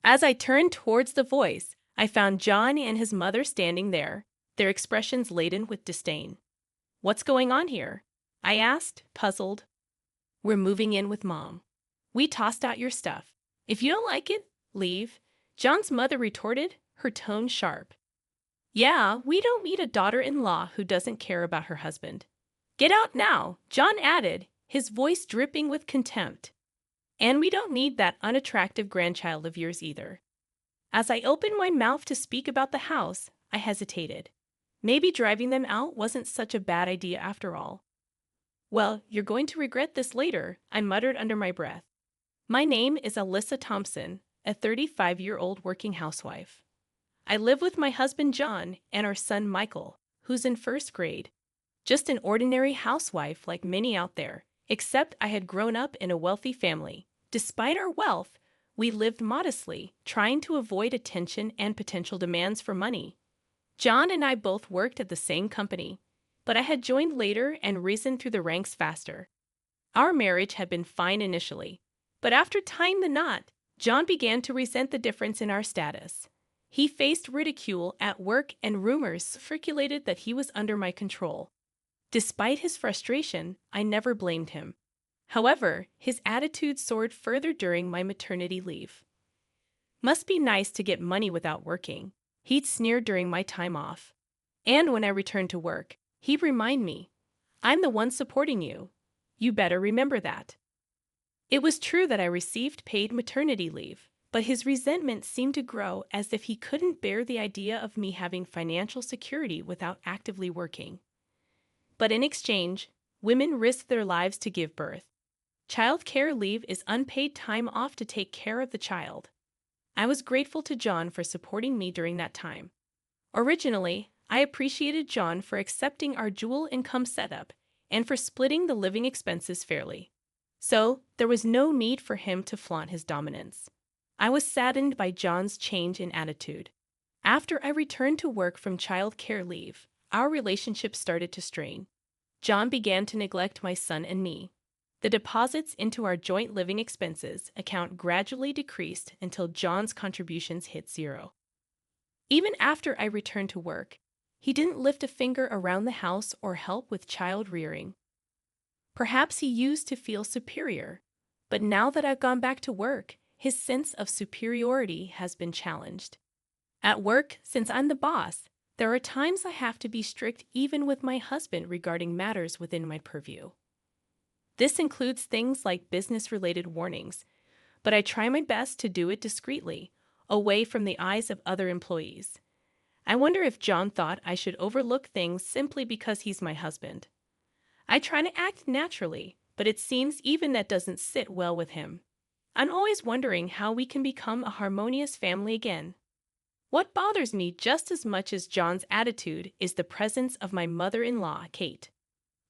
As I turned towards the voice, I found John and his mother standing there, their expressions laden with disdain. "What's going on here?" I asked, puzzled. "We're moving in with Mom. We tossed out your stuff. If you don't like it, leave," John's mother retorted, her tone sharp. "Yeah, we don't need a daughter-in-law who doesn't care about her husband." "Get out now," John added, his voice dripping with contempt. "And we don't need that unattractive grandchild of yours either." As I opened my mouth to speak about the house, I hesitated. Maybe driving them out wasn't such a bad idea after all. "Well, you're going to regret this later," I muttered under my breath. "My name is Alyssa Thompson, a 35-year-old working housewife. I live with my husband John and our son Michael, who's in first grade. Just an ordinary housewife like many out there, except I had grown up in a wealthy family. Despite our wealth, we lived modestly, trying to avoid attention and potential demands for money. John and I both worked at the same company, but I had joined later and risen through the ranks faster. Our marriage had been fine initially, but after tying the knot, John began to resent the difference in our status. He faced ridicule at work and rumors circulated that he was under my control. Despite his frustration, I never blamed him. However, his attitude soared further during my maternity leave. "Must be nice to get money without working," he'd sneer during my time off. And when I returned to work, he'd remind me, "I'm the one supporting you. You better remember that." It was true that I received paid maternity leave, but his resentment seemed to grow as if he couldn't bear the idea of me having financial security without actively working. But in exchange, women risk their lives to give birth. Child care leave is unpaid time off to take care of the child. I was grateful to John for supporting me during that time. Originally, I appreciated John for accepting our dual income setup and for splitting the living expenses fairly. So, there was no need for him to flaunt his dominance. I was saddened by John's change in attitude. After I returned to work from child care leave, our relationship started to strain. John began to neglect my son and me. The deposits into our joint living expenses account gradually decreased until John's contributions hit zero. Even after I returned to work, he didn't lift a finger around the house or help with child rearing. Perhaps he used to feel superior, but now that I've gone back to work, his sense of superiority has been challenged. At work, since I'm the boss, there are times I have to be strict even with my husband regarding matters within my purview. This includes things like business-related warnings, but I try my best to do it discreetly, away from the eyes of other employees. I wonder if John thought I should overlook things simply because he's my husband. I try to act naturally, but it seems even that doesn't sit well with him. I'm always wondering how we can become a harmonious family again. What bothers me just as much as John's attitude is the presence of my mother-in-law, Kate.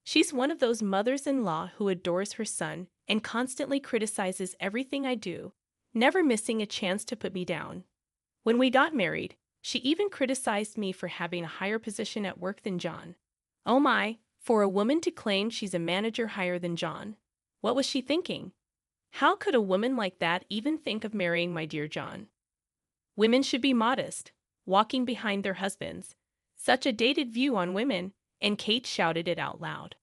She's one of those mothers-in-law who adores her son and constantly criticizes everything I do, never missing a chance to put me down. When we got married, she even criticized me for having a higher position at work than John. Oh my, for a woman to claim she's a manager higher than John. What was she thinking? How could a woman like that even think of marrying my dear John? Women should be modest, walking behind their husbands. Such a dated view on women, and Kate shouted it out loud.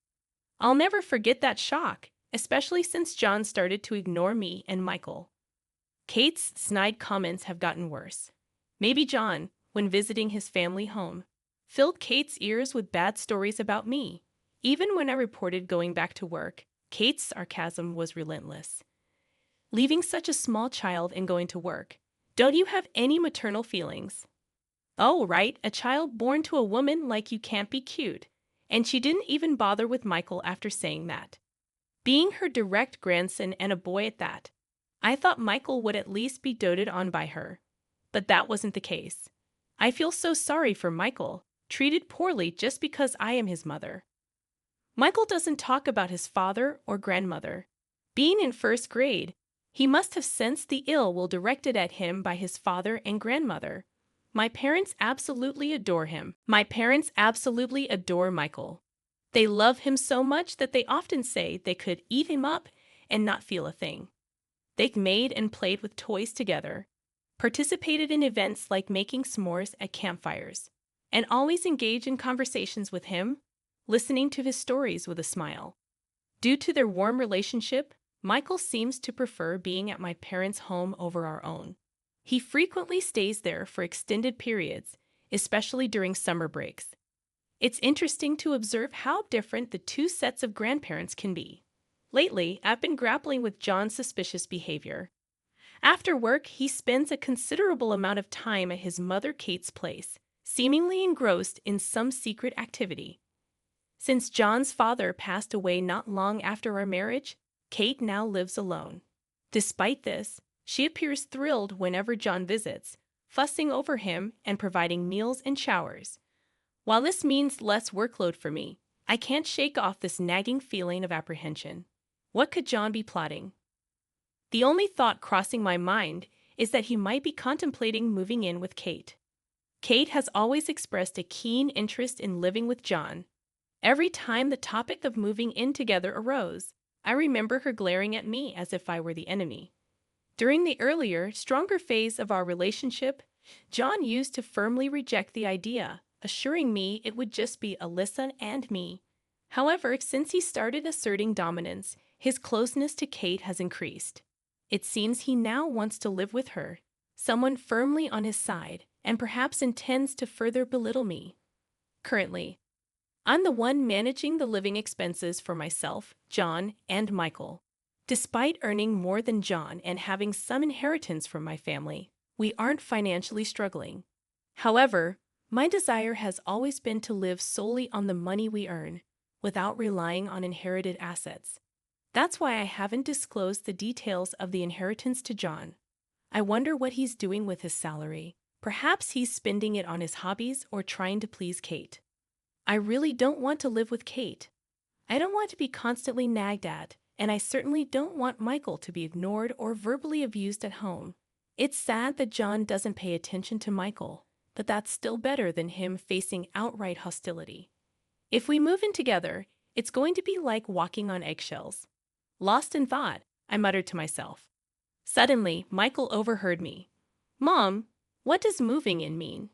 I'll never forget that shock, especially since John started to ignore me and Michael. Kate's snide comments have gotten worse. Maybe John, when visiting his family home, filled Kate's ears with bad stories about me. Even when I reported going back to work, Kate's sarcasm was relentless. Leaving such a small child and going to work. Don't you have any maternal feelings? Oh, right, a child born to a woman like you can't be cute. And she didn't even bother with Michael after saying that. Being her direct grandson and a boy at that, I thought Michael would at least be doted on by her. But that wasn't the case. I feel so sorry for Michael, treated poorly just because I am his mother. Michael doesn't talk about his father or grandmother. Being in first grade, he must have sensed the ill will directed at him by his father and grandmother. My parents absolutely adore him. My parents absolutely adore Michael. They love him so much that they often say they could eat him up and not feel a thing. They've made and played with toys together. participated in events like making s'mores at campfires, and always engaged in conversations with him, listening to his stories with a smile. Due to their warm relationship, Michael seems to prefer being at my parents' home over our own. He frequently stays there for extended periods, especially during summer breaks. It's interesting to observe how different the two sets of grandparents can be. Lately, I've been grappling with John's suspicious behavior. After work, he spends a considerable amount of time at his mother Kate's place, seemingly engrossed in some secret activity. Since John's father passed away not long after our marriage, Kate now lives alone. Despite this, she appears thrilled whenever John visits, fussing over him and providing meals and showers. While this means less workload for me, I can't shake off this nagging feeling of apprehension. What could John be plotting? The only thought crossing my mind is that he might be contemplating moving in with Kate. Kate has always expressed a keen interest in living with John. Every time the topic of moving in together arose, I remember her glaring at me as if I were the enemy. During the earlier, stronger phase of our relationship, John used to firmly reject the idea, assuring me it would just be Alyssa and me. However, since he started asserting dominance, his closeness to Kate has increased. It seems he now wants to live with her, someone firmly on his side, and perhaps intends to further belittle me. Currently, I'm the one managing the living expenses for myself, John, and Michael. Despite earning more than John and having some inheritance from my family, we aren't financially struggling. However, my desire has always been to live solely on the money we earn, without relying on inherited assets. That's why I haven't disclosed the details of the inheritance to John. I wonder what he's doing with his salary. Perhaps he's spending it on his hobbies or trying to please Kate. I really don't want to live with Kate. I don't want to be constantly nagged at, and I certainly don't want Michael to be ignored or verbally abused at home. It's sad that John doesn't pay attention to Michael, but that's still better than him facing outright hostility. If we move in together, it's going to be like walking on eggshells. Lost in thought, I muttered to myself. Suddenly, Michael overheard me. "Mom, what does moving in mean?"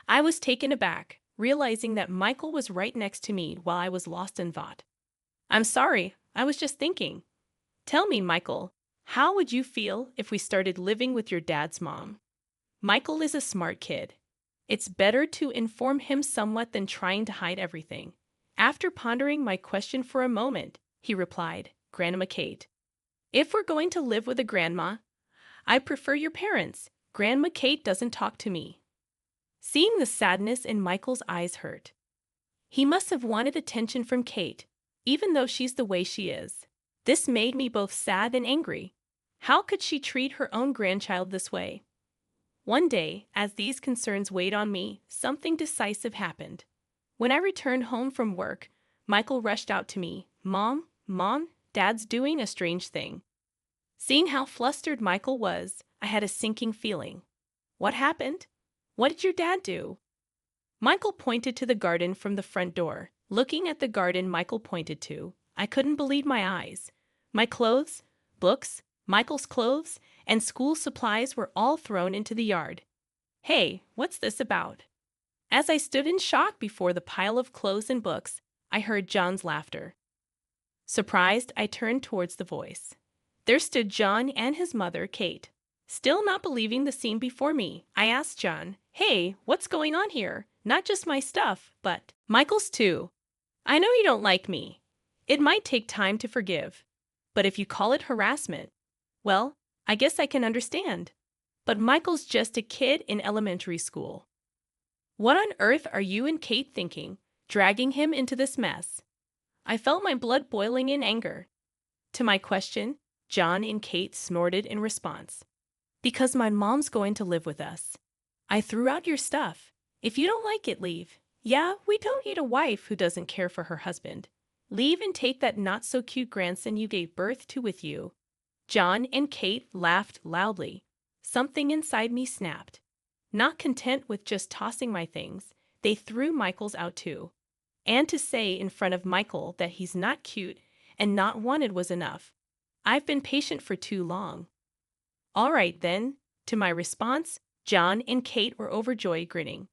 I was taken aback, realizing that Michael was right next to me while I was lost in thought. "I'm sorry, I was just thinking." "Tell me, Michael, how would you feel if we started living with your dad's mom?" Michael is a smart kid. It's better to inform him somewhat than trying to hide everything. After pondering my question for a moment, he replied, "Grandma Kate. If we're going to live with a grandma, I prefer your parents. Grandma Kate doesn't talk to me." Seeing the sadness in Michael's eyes hurt. He must have wanted attention from Kate, even though she's the way she is. This made me both sad and angry. How could she treat her own grandchild this way? One day, as these concerns weighed on me, something decisive happened. When I returned home from work, Michael rushed out to me. Mom, Dad's doing a strange thing." Seeing how flustered Michael was, I had a sinking feeling. "What happened? What did your dad do?" Michael pointed to the garden from the front door. Looking at the garden Michael pointed to, I couldn't believe my eyes. My clothes, books, Michael's clothes, and school supplies were all thrown into the yard. "Hey, what's this about?" As I stood in shock before the pile of clothes and books, I heard John's laughter. Surprised, I turned towards the voice. There stood John and his mother, Kate. Still not believing the scene before me, I asked John, "Hey, what's going on here? Not just my stuff, but Michael's too. I know you don't like me. It might take time to forgive. But if you call it harassment, well, I guess I can understand. But Michael's just a kid in elementary school. What on earth are you and Kate thinking, dragging him into this mess?" I felt my blood boiling in anger. To my question, John and Kate snorted in response. "Because my mom's going to live with us. I threw out your stuff. If you don't like it, leave. Yeah, we don't need a wife who doesn't care for her husband. Leave and take that not-so-cute grandson you gave birth to with you." John and Kate laughed loudly. Something inside me snapped. Not content with just tossing my things, they threw Michael's out too. And to say in front of Michael that he's not cute and not wanted was enough. I've been patient for too long. "All right then, To my response, John and Kate were overjoyed, grinning.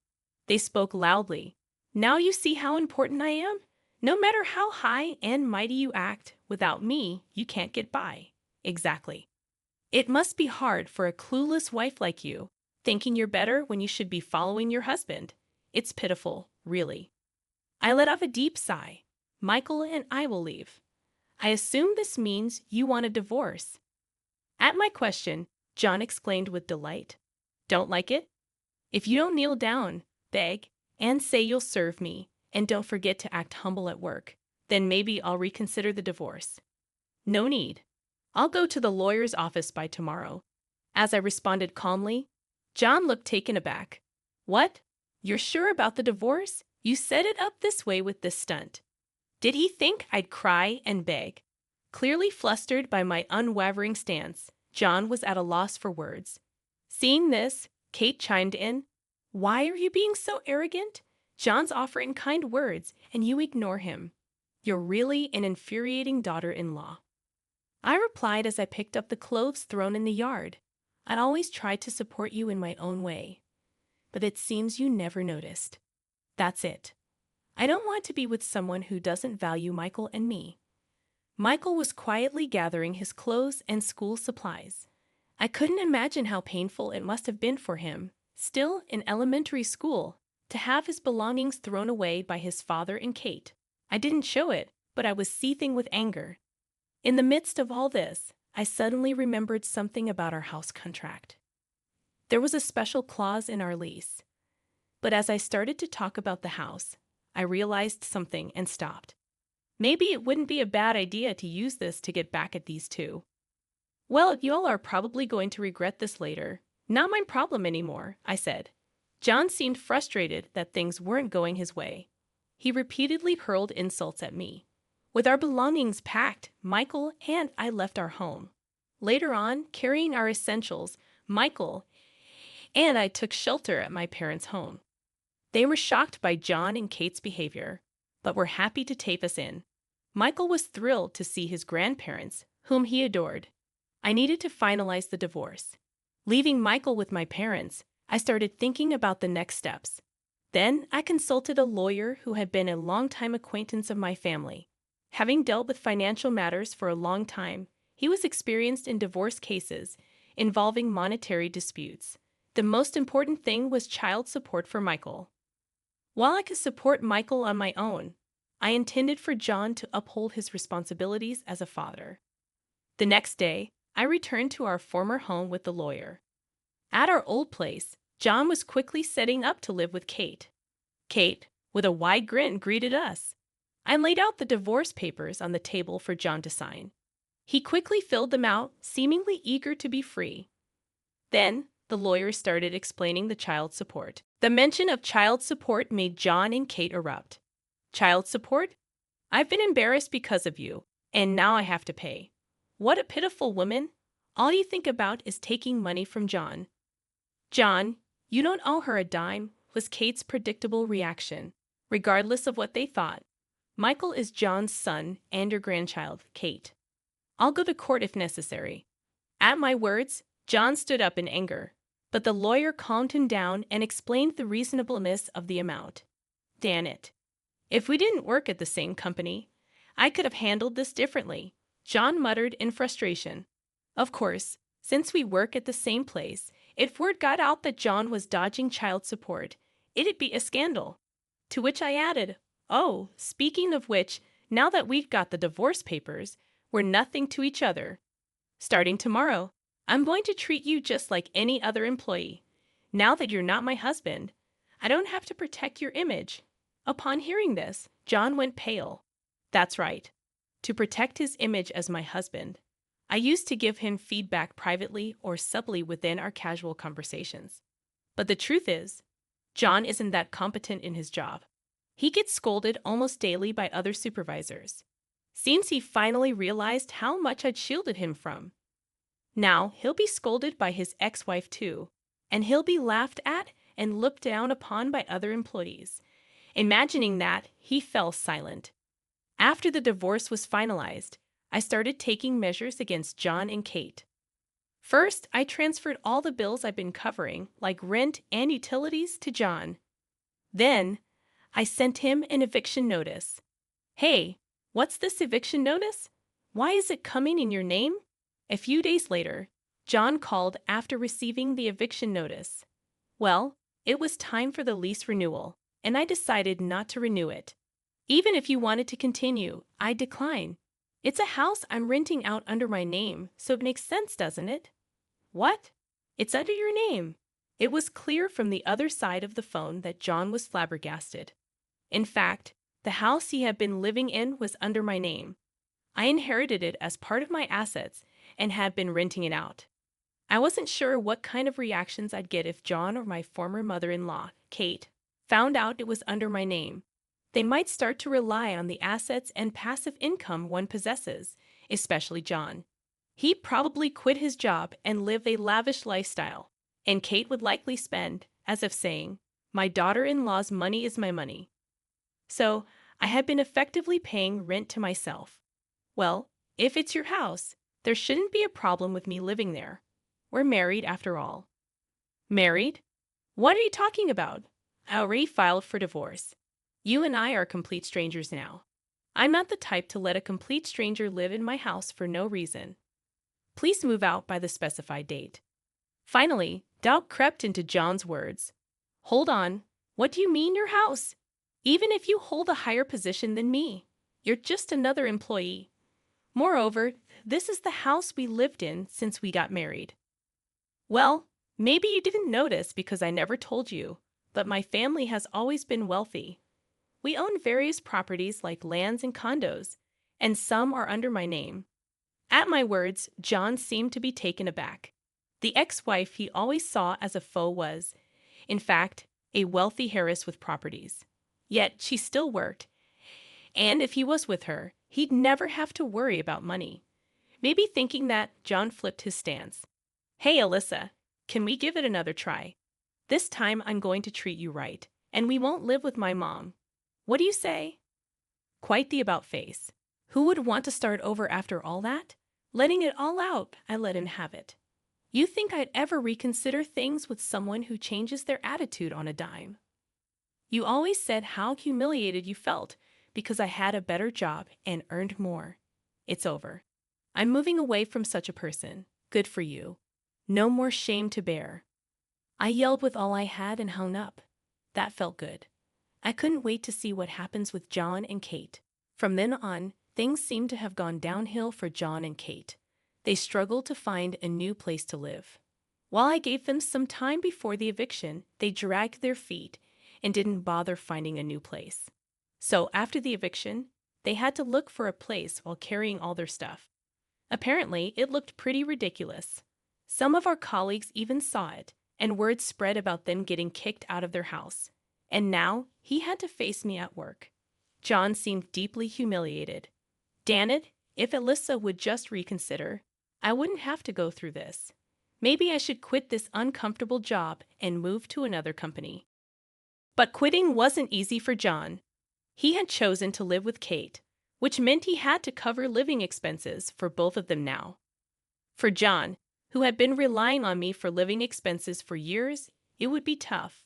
They spoke loudly. Now you see how important I am? No matter how high and mighty you act, without me, you can't get by. Exactly. It must be hard for a clueless wife like you, thinking you're better when you should be following your husband. It's pitiful, really. I let off a deep sigh. Michael and I will leave. I assume this means you want a divorce. At my question, John exclaimed with delight. Don't like it? If you don't kneel down, beg, and say you'll serve me, and don't forget to act humble at work, then maybe I'll reconsider the divorce. No need. I'll go to the lawyer's office by tomorrow. As I responded calmly, John looked taken aback. What? You're sure about the divorce? You set it up this way with this stunt. Did he think I'd cry and beg? Clearly flustered by my unwavering stance, John was at a loss for words. Seeing this, Kate chimed in. Why are you being so arrogant? John's offering kind words, and you ignore him. You're really an infuriating daughter-in-law. I replied as I picked up the clothes thrown in the yard. I'd always tried to support you in my own way. But it seems you never noticed. That's it. I don't want to be with someone who doesn't value Michael and me. Michael was quietly gathering his clothes and school supplies. I couldn't imagine how painful it must have been for him, still in elementary school, to have his belongings thrown away by his father and Kate. I didn't show it, but I was seething with anger. In the midst of all this, I suddenly remembered something about our house contract. There was a special clause in our lease. But as I started to talk about the house, I realized something and stopped. Maybe it wouldn't be a bad idea to use this to get back at these two. Well, y'all are probably going to regret this later. Not my problem anymore, I said. John seemed frustrated that things weren't going his way. He repeatedly hurled insults at me. With our belongings packed, Michael and I left our home. Later on, carrying our essentials, Michael and I took shelter at my parents' home. They were shocked by John and Kate's behavior, but were happy to take us in. Michael was thrilled to see his grandparents, whom he adored. I needed to finalize the divorce. Leaving Michael with my parents, I started thinking about the next steps. Then I consulted a lawyer who had been a longtime acquaintance of my family. Having dealt with financial matters for a long time, he was experienced in divorce cases involving monetary disputes. The most important thing was child support for Michael. While I could support Michael on my own, I intended for John to uphold his responsibilities as a father. The next day, I returned to our former home with the lawyer. At our old place, John was quickly setting up to live with Kate. Kate, with a wide grin, greeted us. I laid out the divorce papers on the table for John to sign. He quickly filled them out, seemingly eager to be free. Then, the lawyer started explaining the child support. The mention of child support made John and Kate erupt. Child support? I've been embarrassed because of you, and now I have to pay. What a pitiful woman. All you think about is taking money from John. John, you don't owe her a dime, was Kate's predictable reaction, regardless of what they thought. Michael is John's son and your grandchild, Kate. I'll go to court if necessary. At my words, John stood up in anger, but the lawyer calmed him down and explained the reasonableness of the amount. Damn it. If we didn't work at the same company, I could have handled this differently, John muttered in frustration. Of course, since we work at the same place, if word got out that John was dodging child support, it'd be a scandal. To which I added, oh, speaking of which, now that we've got the divorce papers, we're nothing to each other. Starting tomorrow, I'm going to treat you just like any other employee. Now that you're not my husband, I don't have to protect your image. Upon hearing this, John went pale. That's right. To protect his image as my husband. I used to give him feedback privately or subtly within our casual conversations. But the truth is, John isn't that competent in his job. He gets scolded almost daily by other supervisors. Seems he finally realized how much I'd shielded him from. Now he'll be scolded by his ex-wife too, and he'll be laughed at and looked down upon by other employees. Imagining that, he fell silent. After the divorce was finalized, I started taking measures against John and Kate. First, I transferred all the bills I've been covering, like rent and utilities, to John. Then, I sent him an eviction notice. Hey, what's this eviction notice? Why is it coming in your name? A few days later, John called after receiving the eviction notice. Well, it was time for the lease renewal, and I decided not to renew it. Even if you wanted to continue, I'd decline. It's a house I'm renting out under my name, so it makes sense, doesn't it? What? It's under your name. It was clear from the other side of the phone that John was flabbergasted. In fact, the house he had been living in was under my name. I inherited it as part of my assets and had been renting it out. I wasn't sure what kind of reactions I'd get if John or my former mother-in-law, Kate, found out it was under my name. They might start to rely on the assets and passive income one possesses, especially John. He'd probably quit his job and live a lavish lifestyle, and Kate would likely spend, as if saying, "My daughter-in-law's money is my money." So, I had been effectively paying rent to myself. Well, if it's your house, there shouldn't be a problem with me living there. We're married after all. Married? What are you talking about? I already filed for divorce. You and I are complete strangers now. I'm not the type to let a complete stranger live in my house for no reason. Please move out by the specified date. Finally, doubt crept into John's words. Hold on. What do you mean your house? Even if you hold a higher position than me, you're just another employee. Moreover, this is the house we lived in since we got married. Well, maybe you didn't notice because I never told you, but my family has always been wealthy. We own various properties like lands and condos, and some are under my name. At my words, John seemed to be taken aback. The ex-wife he always saw as a foe was, in fact, a wealthy heiress with properties. Yet she still worked, and if he was with her, he'd never have to worry about money. Maybe thinking that, John flipped his stance. Hey, Alyssa, can we give it another try? This time I'm going to treat you right, and we won't live with my mom. What do you say? Quite the about-face. Who would want to start over after all that? Letting it all out, I let him have it. You think I'd ever reconsider things with someone who changes their attitude on a dime? You always said how humiliated you felt because I had a better job and earned more. It's over. I'm moving away from such a person. Good for you. No more shame to bear. I yelled with all I had and hung up. That felt good. I couldn't wait to see what happens with John and Kate. From then on, things seemed to have gone downhill for John and Kate. They struggled to find a new place to live. While I gave them some time before the eviction, they dragged their feet and didn't bother finding a new place. So after the eviction, they had to look for a place while carrying all their stuff. Apparently, it looked pretty ridiculous. Some of our colleagues even saw it, and word spread about them getting kicked out of their house. And now, he had to face me at work. John seemed deeply humiliated. Damn it, if Alyssa would just reconsider, I wouldn't have to go through this. Maybe I should quit this uncomfortable job and move to another company. But quitting wasn't easy for John. He had chosen to live with Kate, which meant he had to cover living expenses for both of them now. For John, who had been relying on me for living expenses for years, it would be tough.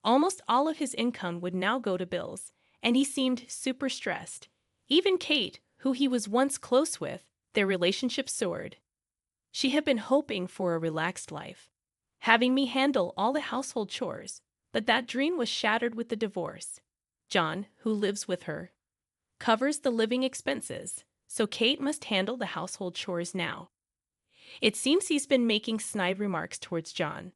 Almost all of his income would now go to bills, and he seemed super stressed. Even Kate, who he was once close with, their relationship soared. She had been hoping for a relaxed life, having me handle all the household chores, but that dream was shattered with the divorce. John, who lives with her, covers the living expenses, so Kate must handle the household chores now. It seems he's been making snide remarks towards John.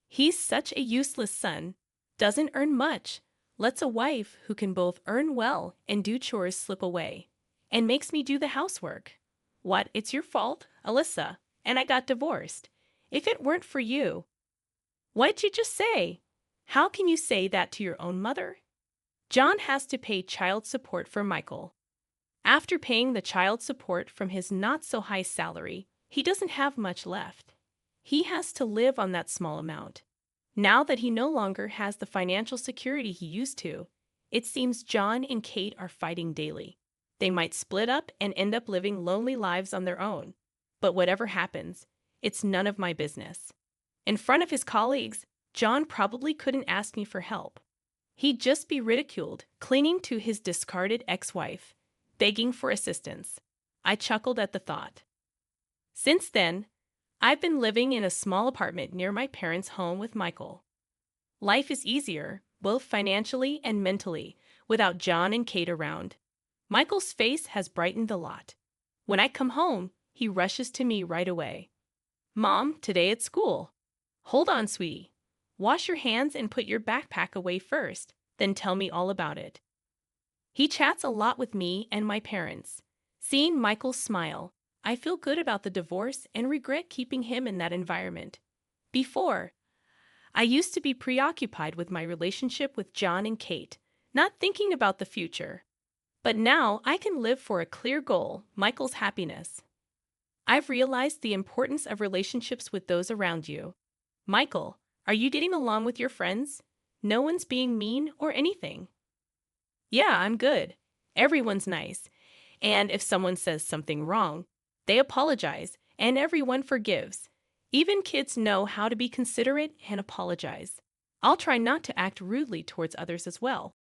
He's such a useless son, doesn't earn much, lets a wife who can both earn well and do chores slip away, and makes me do the housework. What, it's your fault, Alyssa, and I got divorced. If it weren't for you. What'd you just say? How can you say that to your own mother? John has to pay child support for Michael. After paying the child support from his not-so-high salary, he doesn't have much left. He has to live on that small amount. Now that he no longer has the financial security he used to, it seems John and Kate are fighting daily. They might split up and end up living lonely lives on their own. But whatever happens, it's none of my business. In front of his colleagues, John probably couldn't ask me for help. He'd just be ridiculed, clinging to his discarded ex-wife, begging for assistance. I chuckled at the thought. Since then, I've been living in a small apartment near my parents' home with Michael. Life is easier, both financially and mentally, without John and Kate around. Michael's face has brightened a lot. When I come home, he rushes to me right away. Mom, today at school. Hold on, sweetie. Wash your hands and put your backpack away first, then tell me all about it. He chats a lot with me and my parents. Seeing Michael smile, I feel good about the divorce and regret keeping him in that environment. Before, I used to be preoccupied with my relationship with John and Kate, not thinking about the future. But now I can live for a clear goal, Michael's happiness. I've realized the importance of relationships with those around you. Michael, are you getting along with your friends? No one's being mean or anything. Yeah, I'm good. Everyone's nice. And if someone says something wrong, they apologize, and everyone forgives. Even kids know how to be considerate and apologize. I'll try not to act rudely towards others as well.